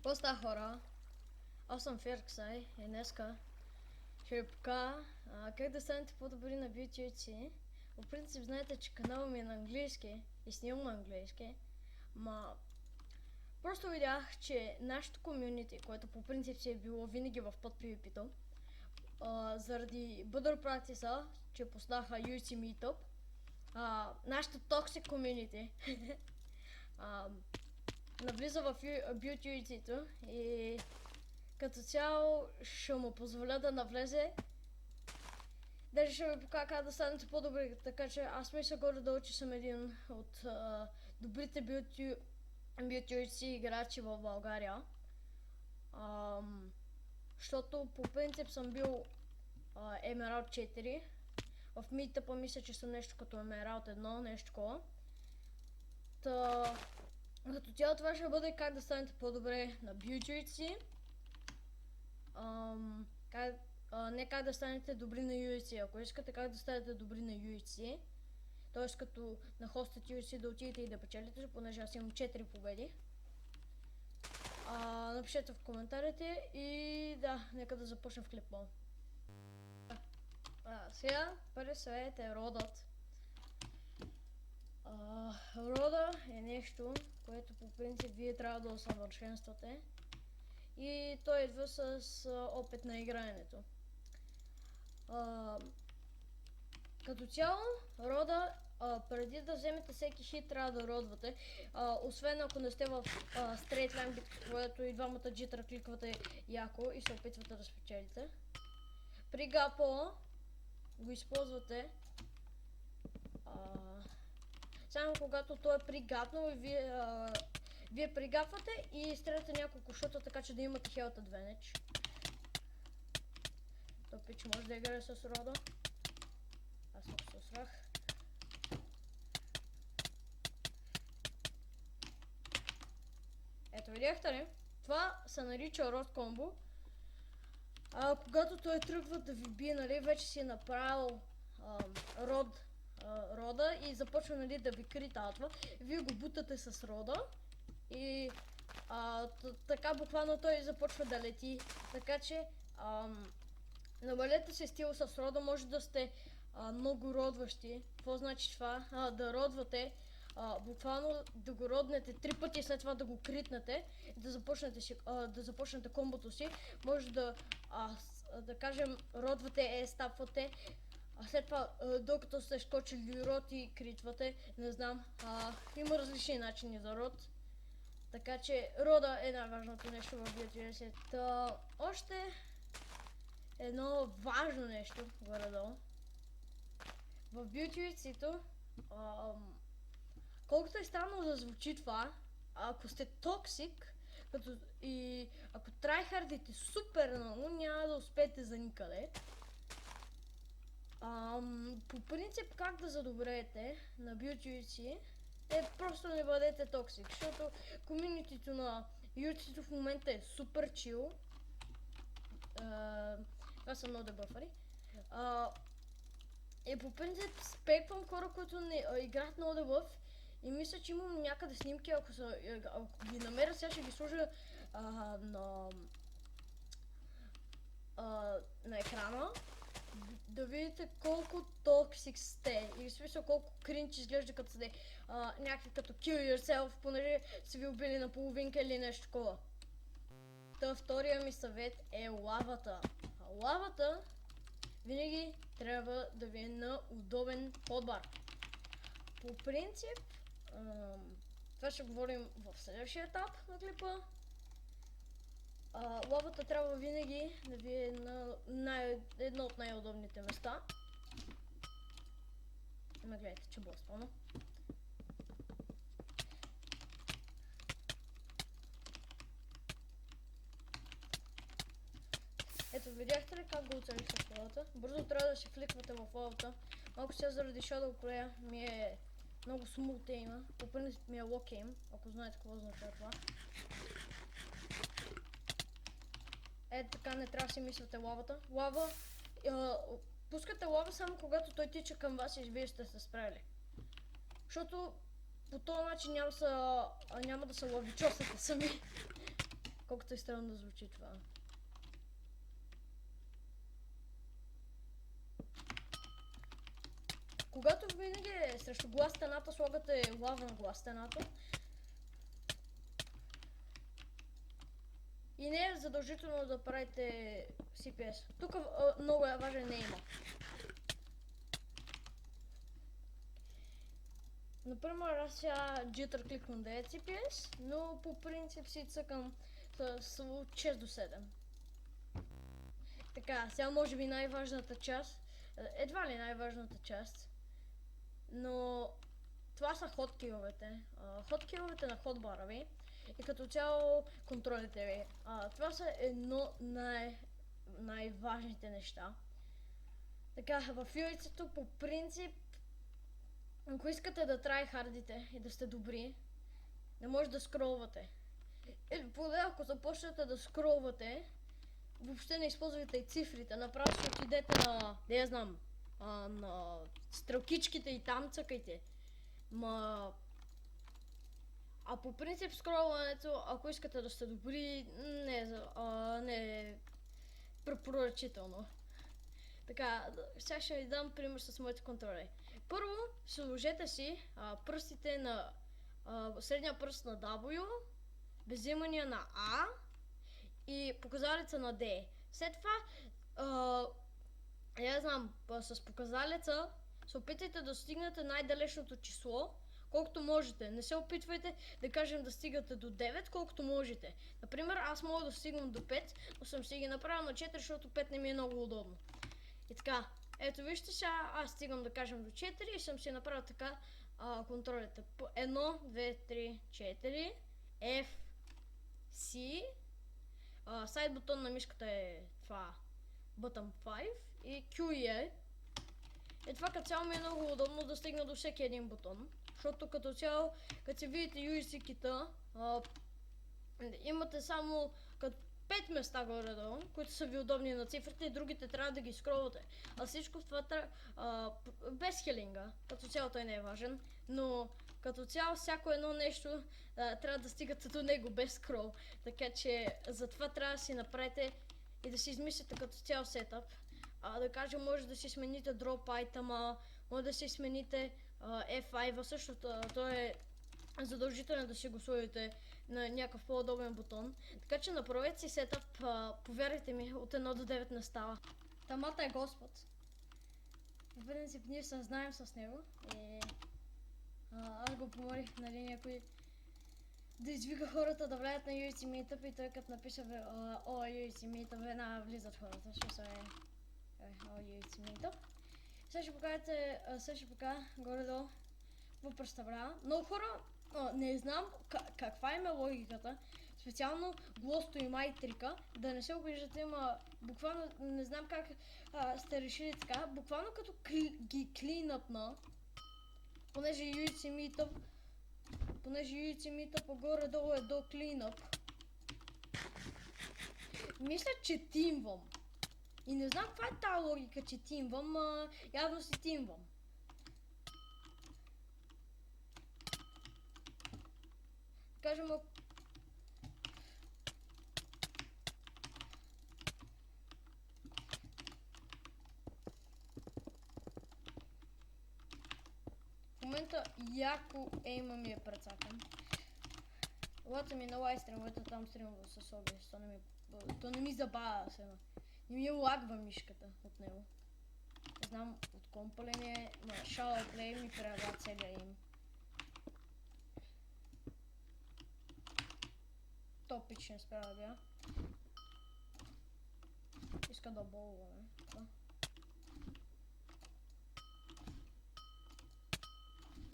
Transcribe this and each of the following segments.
Какво става, хора? Аз съм Ферксай и днеска ще ви покажа как да станете по-добри на BTC. В принцип знаете, че каналът ми е на английски и снимам на английски, ма просто видях, че нашето комюнити, което по принцип си е било винаги в под PvP-то, заради Бъдър практиса, че поставяха UC Meetup, нашата токсик комюнити навлиза в BTC-то и като цяло ще му позволя да навлезе. Даже ще ви покажа как да станете по-добри, така че аз мисля горе-долу, че съм един от добрите BTC играчи в България. Защото по принцип съм бил Emerald 4. В митъпа мисля, че съм нещо като Emerald 1, нещо такова. Като цяло това ще бъде как да станете по-добре на BTC. Не как да станете добри на UHC. Ако искате как да станете добри на UHC, т.е. като на хостът UHC да отидете и да печелите, понеже аз имам 4 победи. Напишете в коментарите и да, нека да започнем в клипа. Сега първи съвет е родът. Рода е нещо, което по принцип вие трябва да усъвършенствате. И той идва с опит на играенето. Като цяло, рода, преди да вземете всеки хит, трябва да родвате. Освен ако не сте в стрейт лайн битка, което и двамата джитъра кликвате яко и се опитвате да спечелите. При гапо го използвате само когато той е пригапнал и вие пригапвате и стреляте няколко шута, така че да имате хелт адвенедж. Той пич може да играе с рода. Аз много се осрах. Ето видяхте ли? Това се нарича род комбо. Когато той тръгва да ви бие, нали, вече си е направил рода и започва, нали, да ви критатва. Вие го бутате с рода и така буквално той започва да лети. Така че намалете се стил с рода, може да сте много родващи. Какво значи това? Да родвате, буквално да го роднете 3 пъти и след това да го критнете и да започнете комбото си. Може да кажем родвате, стапвате, след това докато сте скочили род и критвате, не знам, има различни начини за род. Така че рода е най-важното нещо в BTC. Още едно важно нещо горе-долу. В BTC-то, колкото е странно да звучи това, ако сте токсик и ако трайхардите супер много, няма да успеете за никъде. По принцип как да задобреете на BTC е просто не бъдете токсик, защото комьюнитито на UTC в момента е супер чил. Това са много дебъфари. И по принцип спеквам хора, които не играят много дебъф и мисля, че имам някъде снимки, ако ги намеря, сега ще ги сложа на екрана. Да видите колко токсик сте или в смисъл колко кринч изглежда като сте някакви като kill yourself, понеже са ви убили на половинка или нещо такова. Втория ми съвет е лавата. Лавата винаги трябва да ви е на удобен подбар. По принцип, това ще говорим в следващия етап на клипа. Лавата трябва винаги да ви е на едно от най-удобните места. Гледайте, че блъсквано. Ето, видяхте ли как го оцелих с лавата? Бързо трябва да се фликвате в лавата. Малко сега заради Shadow Play ми е много смут ейма. По принцип ми е лок ейм, ако знаете какво означава това. Така не трябва да си мислите лавата. Пускате лава само когато той тича към вас и вие сте се справили. Защото по този начин няма да се лавичосате сами. колкото и странно да звучи това. Когато винаги срещу глас стената слагате лава на глас стената. И не е задължително да правите CPS. Тук много е важен не има. Например, аз сега jitter кликвам 9 CPS, но по принцип си цъкам с 6 до 7. Така, сега може би най-важната част, едва ли най-важната част, но това са хоткиловете. Хоткиловете на хотбара ви и като цяло контролите ви. Това са едно най-важните неща. Така, в юицето по принцип, ако искате да трайхардите и да сте добри, не може да скролвате. Поне ако започнете да скролвате, въобще не използвайте и цифрите. Направо ще отидете на, не я знам, на стрелкичките и там цъкайте. А по принцип скролването, ако искате да сте добри, не е препоръчително. Така, сега ще ви дам пример с моите контроли. Първо, сложете си пръстите на средния пръст на W, безимания на A и показалеца на D. След това, я знам, с показалеца се опитайте да стигнете най-далечното число, колкото можете. Не се опитвайте да кажем да стигате до 9, колкото можете. Например, аз мога да стигнам до 5, но съм си ги направил на 4, защото 5 не ми е много удобно. И така, ето вижте сега, аз стигам да кажем до 4 и съм си направил така контролите. 1, 2, 3, 4, F, C, сайд бутон на мишката е това, button 5 и Q и E. Е това като цяло ми е много удобно да стигна до всеки един бутон, защото като цяло, като си видите UIC кита, имате само като 5 места горе-долу, които са ви удобни на цифрите и другите трябва да ги скролвате. А всичко това без хилинга, като цяло той не е важен, но като цяло всяко едно нещо трябва да стигате до него без скрол. Така че затова трябва да си направите и да си измислите като цял сетъп. Да кажем, може да си смените drop item, може да си смените F5, също то е задължително да си го сложите на някакъв по-удобен бутон. Така че направете си сетъп, повярвайте ми, от 1 до 9 не става. Тамата е Господ. В принцип ние се знаем с него и аз го помолих, нали, някой да извика хората да влязат на UIC Meetup и той като напише UIC Meetup, веднага влизат хората, защото са UIC Meetup. Сега ще покажете, горе-долу какво представлява. Много хора не знам каква им е логиката, специално Глосто и Майтрика, да не се обиждате, ама буквално не знам как сте решили така, буквално като ги клинъпна, понеже UIC Meetup горе-долу е до cleanup. Мисля, че тимвам. И не знам каква е тази логика, че тимвам, явно си тимвам. Кажем, в момента яко ейма ми е прецакан. Лата ми на лайстрим, ето там стримва с OBS, то не ми забавя сега. Не ми лагва мишката от него. Не знам от компа ли ми е, на Shallow Play ми предлага целия им. Топич не спря да бя. Иска да болваме.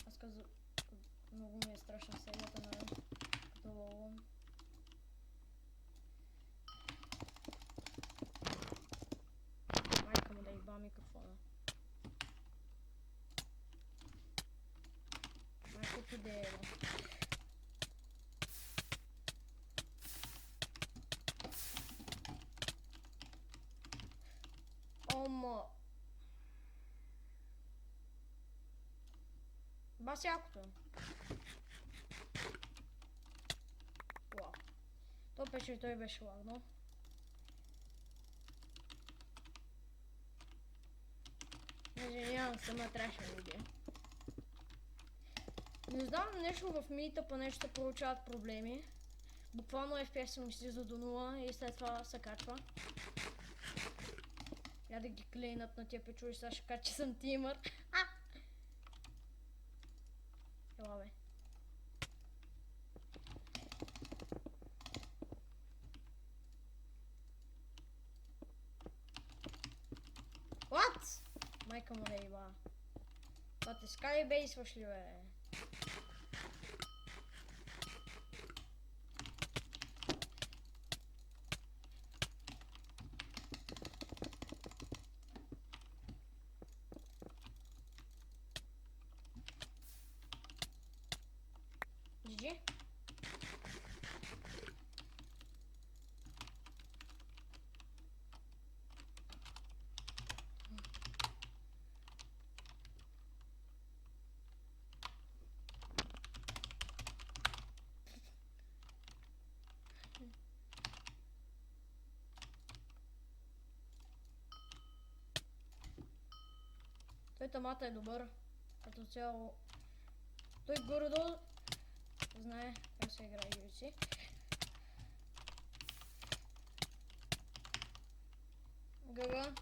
Аз каза, много ми е страшна серията на като болвам. Майка му да иба микрофона. Майкото да е. Ома. Бас якото. Уау. То пече и той беше лагнал. Извинявам се, ма трябваше да видя. Не знам, нещо в мита по нещо получават проблеми. Буквално FPS ми слиза до 0 и след това се качва. Я да ги клейнат на тия печури, сега ще кажа, че съм тимър. Ела бе. What? Майка му да еба. Това те скайбейсваш ли бе? GG. Той томата е добър. Като цяло. Той горе-долу знае как се играе UFC. Гага.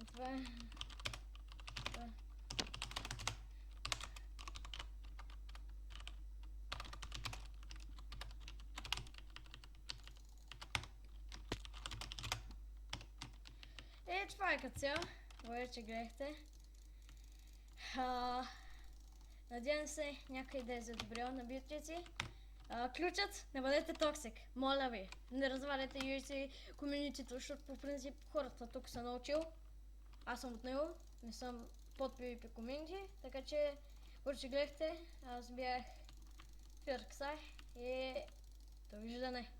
Това е. Това. Това е като цяло. Благодаря, че гледахте. Надявам се някой да е задобрял на биотрици. Ключът, не бъдете токсик. Моля ви, не разваляте UFC комьюнитито, защото по принцип хората тук са научил. Аз съм от него, не съм под PvP комьюнити, така че благодаря, че гледахте. Аз бях Фирксай и довиждане.